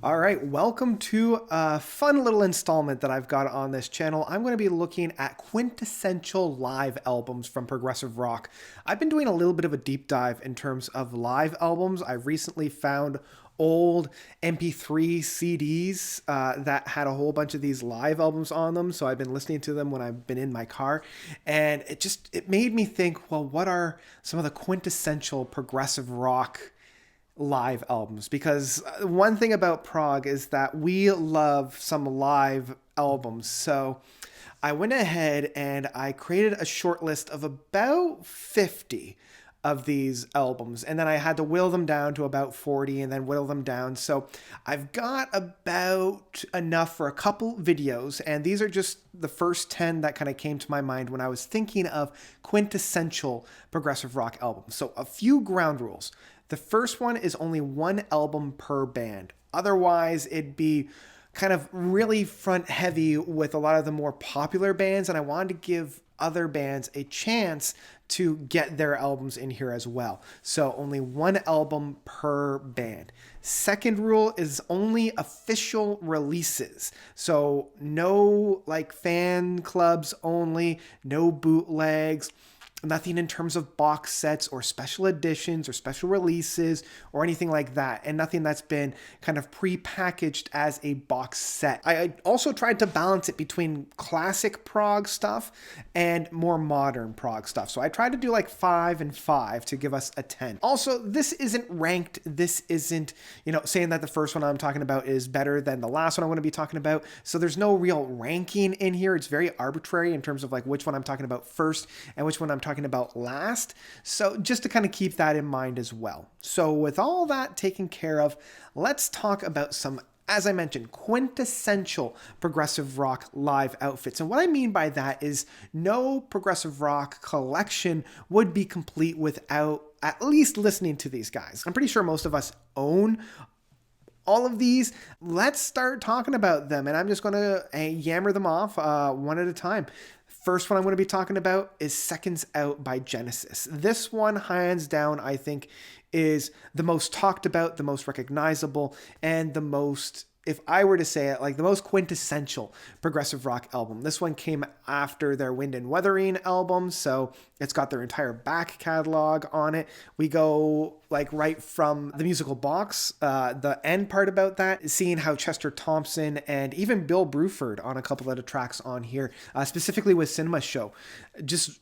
All right, welcome to a fun little installment that I've got on this channel. I'm going to be looking at quintessential live albums from progressive rock. I've been doing a little bit of a deep dive in terms of live albums. I've recently found old MP3 CDs that had a whole bunch of these live albums on them. So I've been listening to them when I've been in my car. And it made me think, well, what are some of the quintessential progressive rock live albums? Because one thing about Prog is that we love some live albums. So I went ahead and I created a short list of about 50 of these albums, and then I had to whittle them down to about 40 and then whittle them down. So I've got about enough for a couple videos, and these are just the first 10 that kind of came to my mind when I was thinking of quintessential progressive rock albums. So a few ground rules. The first one is only one album per band. Otherwise, it'd be kind of really front heavy with a lot of the more popular bands, and I wanted to give other bands a chance to get their albums in here as well. So only one album per band. Second rule is only official releases. So no like fan clubs only, no bootlegs, nothing in terms of box sets or special editions or special releases or anything like that. And nothing that's been kind of pre-packaged as a box set. I also tried to balance it between classic prog stuff and more modern prog stuff. So I tried to do like 5 and 5 to give us a 10. Also, this isn't ranked. This isn't, saying that the first one I'm talking about is better than the last one I'm going to be talking about. So there's no real ranking in here. It's very arbitrary in terms of like which one I'm talking about first and which one I'm talking about last. So just to kind of keep that in mind as well. So with all that taken care of, let's talk about some, as I mentioned, quintessential progressive rock live outfits. And what I mean by that is no progressive rock collection would be complete without at least listening to these guys. I'm pretty sure most of us own all of these. Let's start talking about them, and I'm just going to yammer them off one at a time. First one I'm going to be talking about is Seconds Out by Genesis. This one, hands down, I think is the most talked about, the most recognizable, and the most, if I were to say it, like the most quintessential progressive rock album. This one came after their Wind and Wuthering album, so it's got their entire back catalog on it. We go like right from the musical box. The end part about that is seeing how Chester Thompson and even Bill Bruford on a couple of the tracks on here, specifically with Cinema Show, just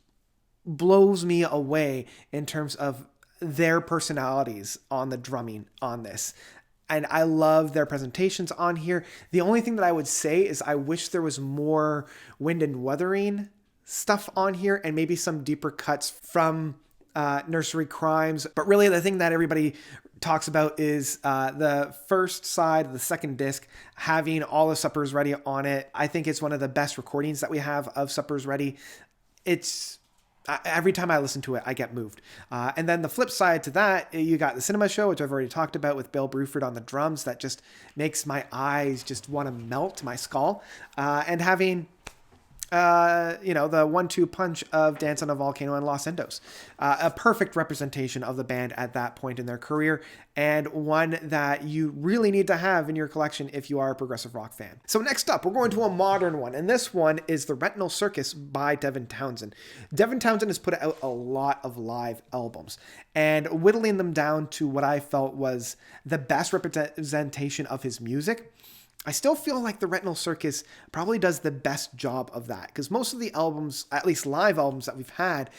blows me away in terms of their personalities on the drumming on this. And I love their presentations on here. The only thing that I would say is I wish there was more Wind and Wuthering stuff on here and maybe some deeper cuts from Nursery Crimes. But really the thing that everybody talks about is the first side, the second disc, having All the Suppers Ready on it. I think it's one of the best recordings that we have of Suppers Ready. It's every time I listen to it, I get moved. And then the flip side to that, you got the Cinema Show, which I've already talked about with Bill Bruford on the drums. That just makes my eyes just want to melt my skull. And having, the 1-2 punch of Dance on a Volcano and Los Endos. A perfect representation of the band at that point in their career, and one that you really need to have in your collection if you are a progressive rock fan. So next up, we're going to a modern one, and this one is the Retinal Circus by Devin Townsend. Devin Townsend has put out a lot of live albums, and whittling them down to what I felt was the best representation of his music, I still feel like the Retinal Circus probably does the best job of that, because most of the albums, at least live albums that we've had,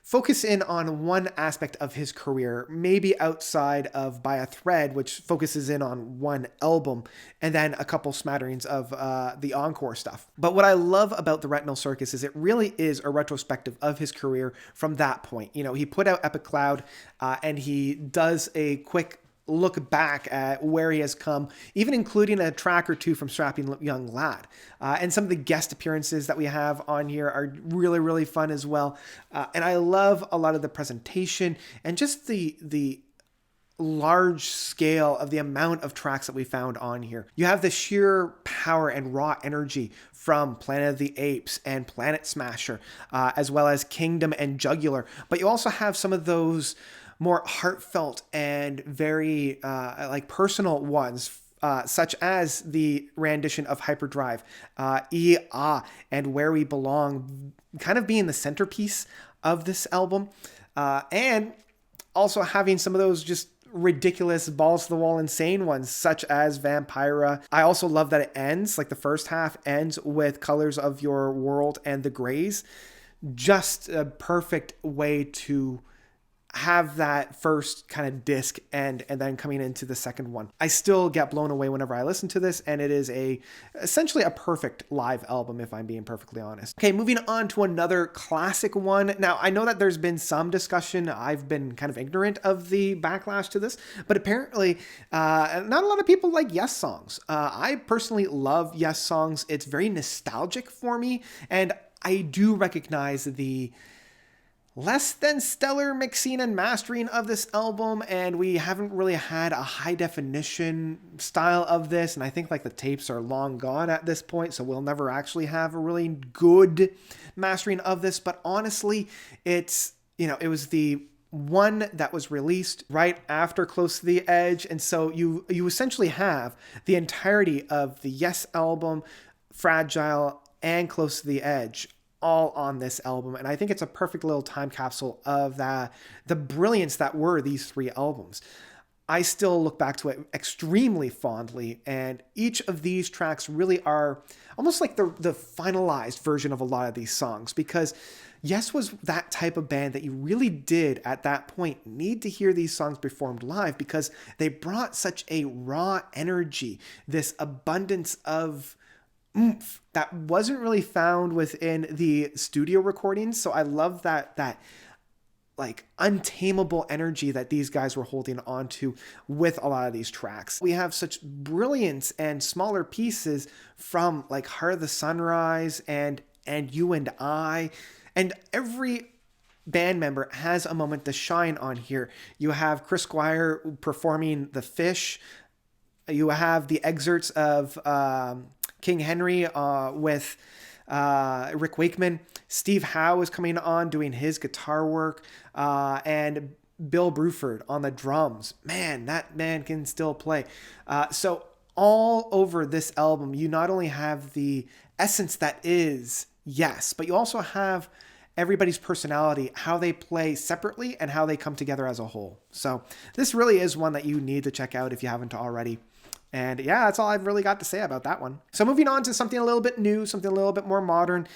focus in on one aspect of his career, maybe outside of By a Thread, which focuses in on one album, and then a couple smatterings of the encore stuff. But what I love about the Retinal Circus is it really is a retrospective of his career from that point. He put out Epic Cloud, and he does a quick look back at where he has come, even including a track or two from Strapping Young Lad. And some of the guest appearances that we have on here are really, really fun as well. And I love a lot of the presentation and just the large scale of the amount of tracks that we found on here. You have the sheer power and raw energy from Planet of the Apes and Planet Smasher, as well as Kingdom and Jugular. But you also have some of those more heartfelt and very personal ones such as the rendition of Hyperdrive, and Where We Belong, kind of being the centerpiece of this album. And also having some of those just ridiculous balls to the wall insane ones, such as Vampira. I also love that it ends, like the first half ends with Colors of Your World and The Grays. Just a perfect way to have that first kind of disc and then coming into the second one. I still get blown away whenever I listen to this, and it is essentially a perfect live album, if I'm being perfectly honest. Okay, moving on to another classic one. Now, I know that there's been some discussion. I've been kind of ignorant of the backlash to this, but apparently not a lot of people like Yessongs. I personally love Yessongs. It's very nostalgic for me, and I do recognize the less than stellar mixing and mastering of this album, and we haven't really had a high definition style of this, and I think like the tapes are long gone at this point, so we'll never actually have a really good mastering of this. But honestly, it was the one that was released right after Close to the Edge, and so you essentially have the entirety of the Yes album, Fragile, and Close to the Edge all on this album. And I think it's a perfect little time capsule of the brilliance that were these three albums. I still look back to it extremely fondly, and each of these tracks really are almost like the finalized version of a lot of these songs, because Yes was that type of band that you really did at that point need to hear these songs performed live, because they brought such a raw energy, this abundance of oomph that wasn't really found within the studio recordings. So I love that like untamable energy that these guys were holding on to with a lot of these tracks. We have such brilliance and smaller pieces from like Heart of the Sunrise and You and I, and every band member has a moment to shine on here. You have Chris Squire performing The Fish. You have the excerpts of King Henry with Rick Wakeman. Steve Howe is coming on doing his guitar work, and Bill Bruford on the drums. Man, that man can still play. So all over this album, you not only have the essence that is Yes, but you also have everybody's personality, how they play separately and how they come together as a whole. So this really is one that you need to check out if you haven't already. And yeah, that's all I've really got to say about that one. So moving on to something a little bit new, something a little bit more modern.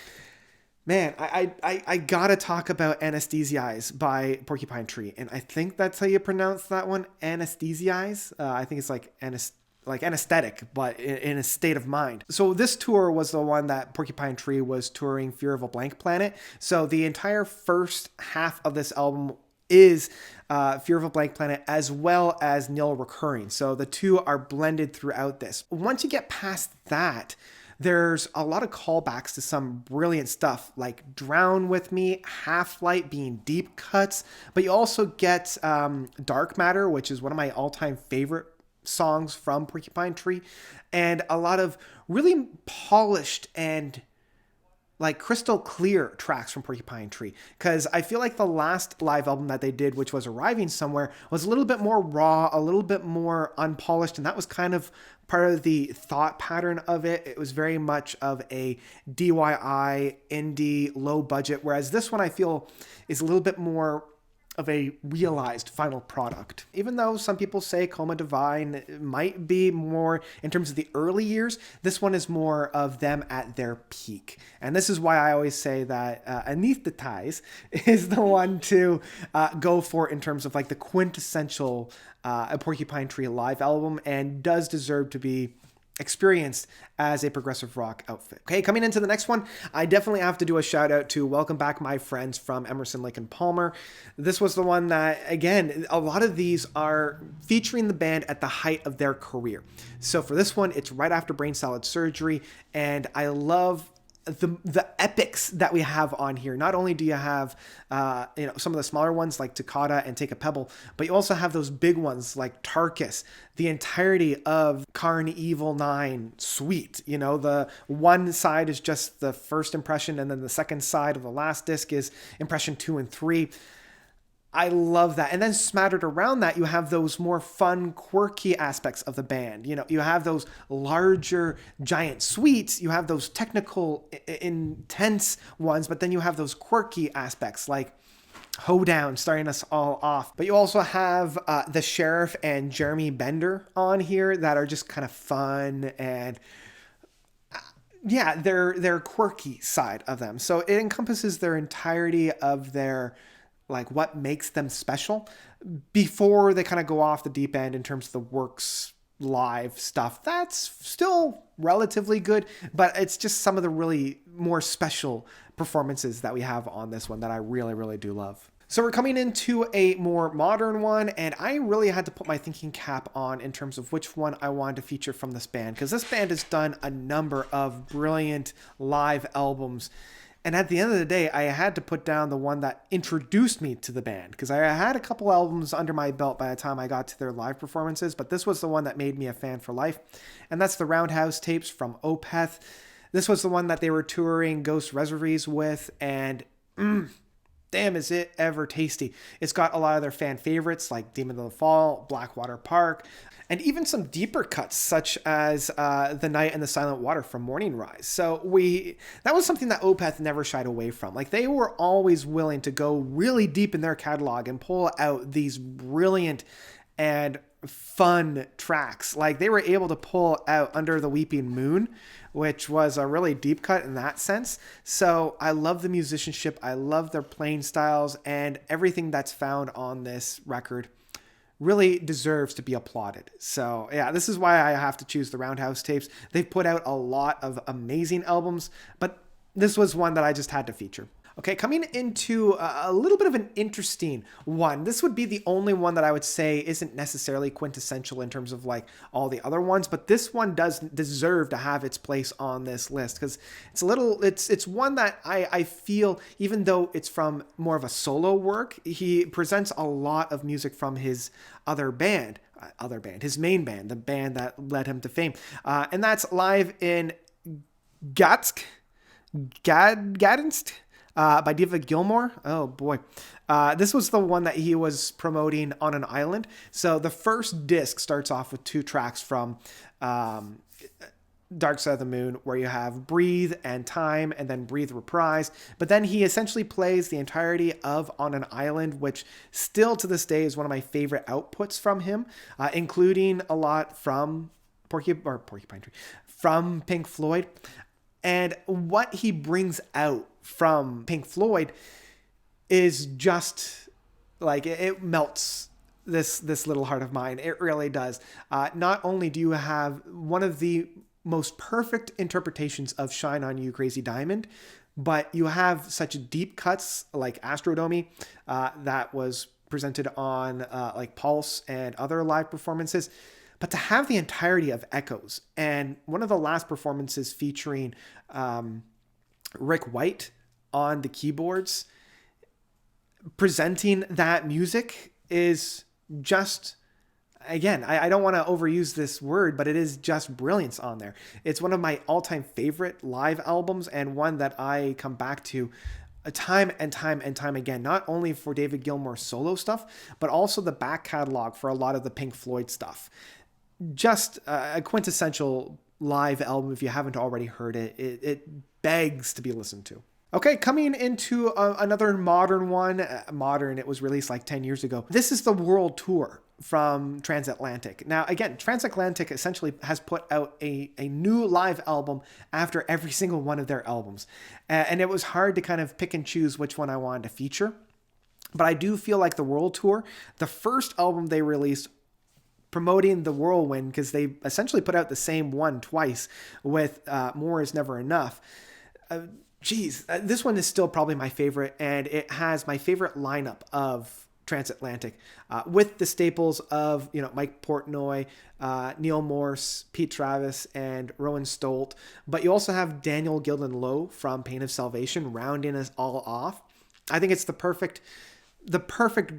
Man, I gotta talk about Anesthetize by Porcupine Tree. And I think that's how you pronounce that one, Anesthetize. I think it's like anesthetic, but in a state of mind. So this tour was the one that Porcupine Tree was touring Fear of a Blank Planet. So the entire first half of this album is Fear of a Blank Planet, as well as Nil Recurring. So the two are blended throughout this. Once you get past that, there's a lot of callbacks to some brilliant stuff like Drown With Me, Half Light being deep cuts, but you also get Dark Matter, which is one of my all-time favorite songs from Porcupine Tree, and a lot of really polished and like crystal clear tracks from Porcupine Tree, because I feel like the last live album that they did, which was Arriving Somewhere, was a little bit more raw, a little bit more unpolished, and that was kind of part of the thought pattern of it. It was very much of a DIY, indie, low budget, whereas this one I feel is a little bit more of a realized final product. Even though some people say Coma Divine might be more in terms of the early years, this one is more of them at their peak. And this is why I always say that Anesthetize is the one to go for in terms of like the quintessential Porcupine Tree live album, and does deserve to be experienced as a progressive rock outfit. Okay, coming into the next one, I definitely have to do a shout out to Welcome Back My Friends from Emerson, Lake and Palmer. This was the one that, again, a lot of these are featuring the band at the height of their career. So for this one, it's right after Brain Salad Surgery, and I love the epics that we have on here. Not only do you have some of the smaller ones like Toccata and Take a Pebble, but you also have those big ones like Tarkus, the entirety of Karn Evil 9 Suite. The one side is just the first impression, and then the second side of the last disc is impression 2 and 3. I love that. And then smattered around that, you have those more fun, quirky aspects of the band. You know, you have those larger, giant suites. You have those technical, intense ones, but then you have those quirky aspects like Hoedown starting us all off. But you also have the Sheriff and Jeremy Bender on here that are just kind of fun and yeah, their quirky side of them. So it encompasses their entirety of their like what makes them special before they kind of go off the deep end in terms of the works live stuff. That's still relatively good, but it's just some of the really more special performances that we have on this one that I really, really do love. So we're coming into a more modern one, and I really had to put my thinking cap on in terms of which one I wanted to feature from this band, because this band has done a number of brilliant live albums. And at the end of the day, I had to put down the one that introduced me to the band, because I had a couple albums under my belt by the time I got to their live performances, but this was the one that made me a fan for life. And that's the Roundhouse tapes from Opeth. This was the one that they were touring Ghost Reservoirs with, and damn, is it ever tasty. It's got a lot of their fan favorites like Demon of the Fall, Blackwater Park, and even some deeper cuts such as The Night and the Silent Water from Morning Rise. So that was something that Opeth never shied away from. Like, they were always willing to go really deep in their catalog and pull out these brilliant and fun tracks. Like, they were able to pull out Under the Weeping Moon, which was a really deep cut in that sense. So I love the musicianship. I love their playing styles, and everything that's found on this record really deserves to be applauded. So yeah, this is why I have to choose the Roundhouse tapes. They've put out a lot of amazing albums, but this was one that I just had to feature. Okay, coming into a little bit of an interesting one. This would be the only one that I would say isn't necessarily quintessential in terms of like all the other ones, but this one does deserve to have its place on this list because it's one that I feel, even though it's from more of a solo work, he presents a lot of music from his his main band, the band that led him to fame. And that's live in Gdańsk, by Diva Gilmour. Oh boy. This was the one that he was promoting on an island. So the first disc starts off with 2 tracks from Dark Side of the Moon, where you have Breathe and Time, and then Breathe Reprise. But then he essentially plays the entirety of On an Island, which still to this day is one of my favorite outputs from him, including a lot from Porcupine Tree, from Pink Floyd. And what he brings out from Pink Floyd is just like, it melts this little heart of mine. It really does. Not only do you have one of the most perfect interpretations of Shine On You, Crazy Diamond, but you have such deep cuts like Astronomy that was presented on like Pulse and other live performances. But to have the entirety of Echoes, and one of the last performances featuring Rick White on the keyboards, presenting that music is just, again, I don't want to overuse this word, but it is just brilliance on there. It's one of my all-time favorite live albums, and one that I come back to time and time and time again, not only for David Gilmour's solo stuff, but also the back catalog for a lot of the Pink Floyd stuff. Just a quintessential live album. If you haven't already heard it, it begs to be listened to. Okay, coming into another modern one. It was released like 10 years ago. This is the World Tour from Transatlantic. Now, again, Transatlantic essentially has put out a new live album after every single one of their albums. And it was hard to kind of pick and choose which one I wanted to feature. But I do feel like the World Tour, the first album they released promoting the Whirlwind, because they essentially put out the same one twice with More Is Never Enough. This one is still probably my favorite, and it has my favorite lineup of Transatlantic, with the staples of, Mike Portnoy, Neil Morse, Pete Travis, and Rowan Stolt. But you also have Daniel Gildan Lowe from Pain of Salvation rounding us all off. I think it's the perfect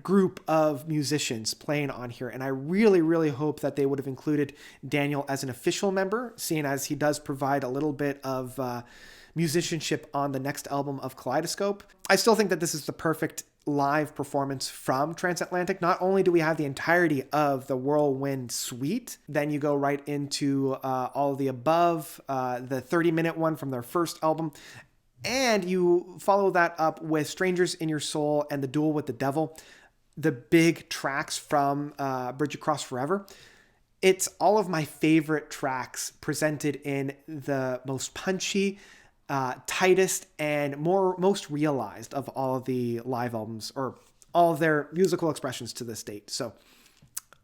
group of musicians playing on here. And I really, really hope that they would have included Daniel as an official member, seeing as he does provide a little bit of musicianship on the next album of Kaleidoscope. I still think that this is the perfect live performance from Transatlantic. Not only do we have the entirety of the Whirlwind suite, then you go right into All of the Above, the 30-minute one from their first album, and you follow that up with Strangers in Your Soul and The Duel with the Devil, the big tracks from Bridge Across Forever. It's all of my favorite tracks presented in the most punchy, tightest, and most realized of all of the live albums, or all of their musical expressions to this date. So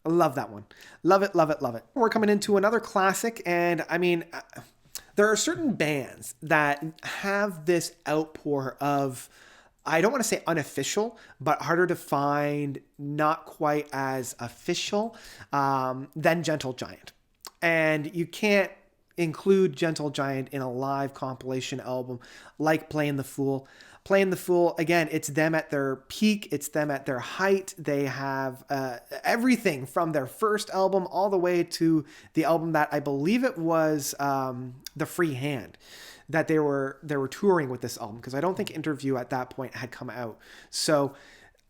I love that one. Love it, love it, love it. We're coming into another classic, and I mean, there are certain bands that have this outpour of, I don't want to say unofficial, but harder to find, not quite as official than Gentle Giant. And you can't include Gentle Giant in a live compilation album like Playing the Fool. Playing the Fool, again, it's them at their peak. It's them at their height. They have everything from their first album all the way to the album that I believe it was The Free Hand, that they were touring with this album, because I don't think Interview at that point had come out. So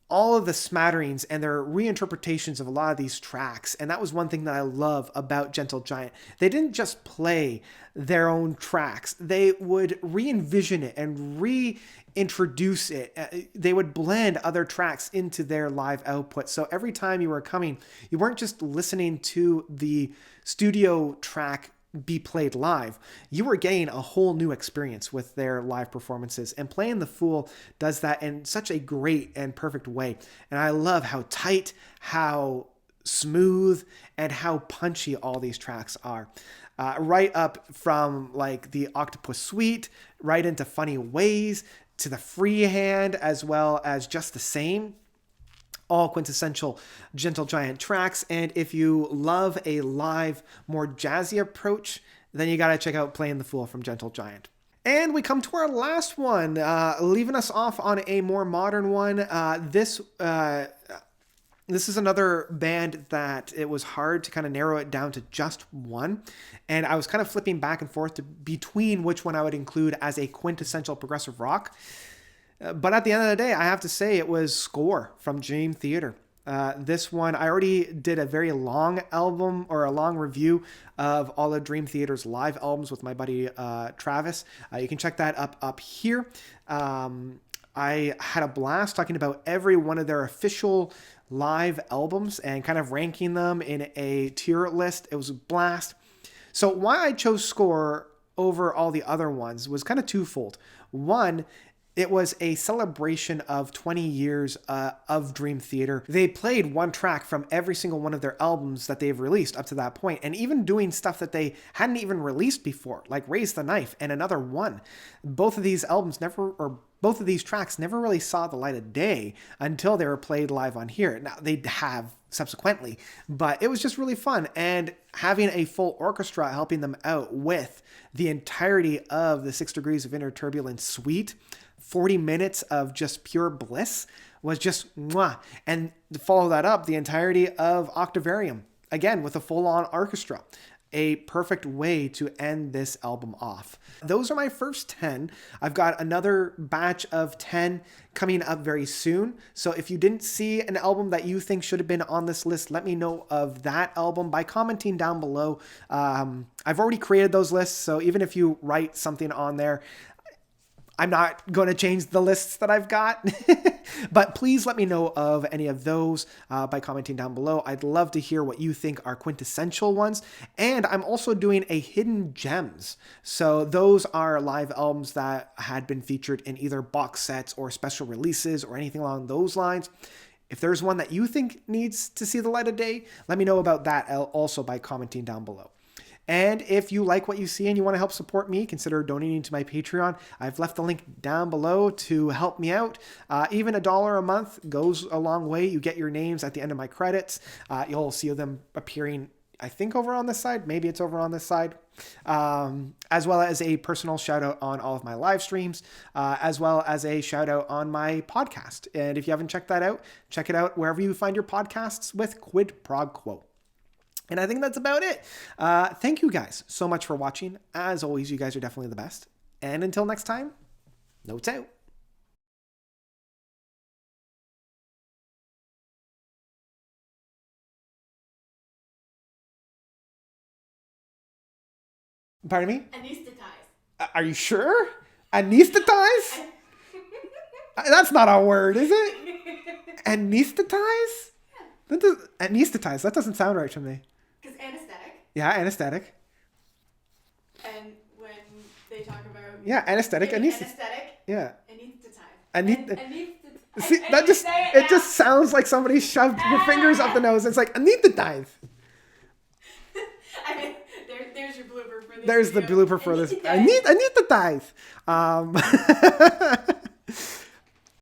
all of the smatterings and their reinterpretations of a lot of these tracks. And that was one thing that I love about Gentle Giant. They didn't just play their own tracks. They would re-envision it and reintroduce it. They would blend other tracks into their live output. So every time you were coming, you weren't just listening to the studio track be played live. You were getting a whole new experience with their live performances, and Playing the Fool does that in such a great and perfect way. And I love how tight, how smooth, and how punchy all these tracks are. Right up from like the Octopus Suite, right into Funny Ways, to the Free Hand, as well as Just the Same. All quintessential Gentle Giant tracks. And if you love a live, more jazzy approach, then you got to check out Playing the Fool from Gentle Giant. And we come to our last one, leaving us off on a more modern one. This is another band that it was hard to kind of narrow it down to just one. And I was kind of flipping back and forth between which one I would include as a quintessential progressive rock. But at the end of the day, I have to say it was Score from Dream Theater. This one, I already did a very long album, or a long review of all of Dream Theater's live albums with my buddy Travis. You can check that up here. I had a blast talking about every one of their official live albums and kind of ranking them in a tier list. It was a blast. So why I chose Score over all the other ones was kind of twofold. One, it was a celebration of 20 years of Dream Theater. They played one track from every single one of their albums that they've released up to that point, and even doing stuff that they hadn't even released before, like Raise the Knife and Another One. Both of these tracks never really saw the light of day until they were played live on here. Now, they have subsequently, but it was just really fun. And having a full orchestra helping them out with the entirety of the 6 Degrees of Inner Turbulence suite, 40 minutes of just pure bliss, was just mwah. And to follow that up, the entirety of Octavarium, again with a full-on orchestra. A perfect way to end this album off. Those are my first 10. I've got another batch of 10 coming up very soon. So if you didn't see an album that you think should have been on this list, let me know of that album by commenting down below. I've already created those lists, so even if you write something on there, I'm not going to change the lists that I've got, but please let me know of any of those by commenting down below. I'd love to hear what you think are quintessential ones. And I'm also doing a Hidden Gems. So those are live albums that had been featured in either box sets or special releases or anything along those lines. If there's one that you think needs to see the light of day, let me know about that also by commenting down below. And if you like what you see and you want to help support me, consider donating to my Patreon. I've left the link down below to help me out. Even $1 a month goes a long way. You get your names at the end of my credits. You'll see them appearing, I think, over on this side. Maybe it's over on this side. As well as a personal shout out on all of my live streams, as well as a shout out on my podcast. And if you haven't checked that out, check it out wherever you find your podcasts with Quid Prog Quo. And I think that's about it. Thank you guys so much for watching. As always, you guys are definitely the best. And until next time, notes out. Pardon me? Anesthetize. Are you sure? Anesthetize? That's not a word, is it? Anesthetize? Yeah. Anesthetize. That doesn't sound right to me. Because anesthetic. Yeah, anesthetic. And when they talk about... Yeah, anesthetic. Anesthetic. Yeah. Anesthetize. See, it just sounds like somebody shoved your fingers up the nose. It's like, anesthetize. I mean, there's your blooper for this There's video. the blooper for this. Anesthetize.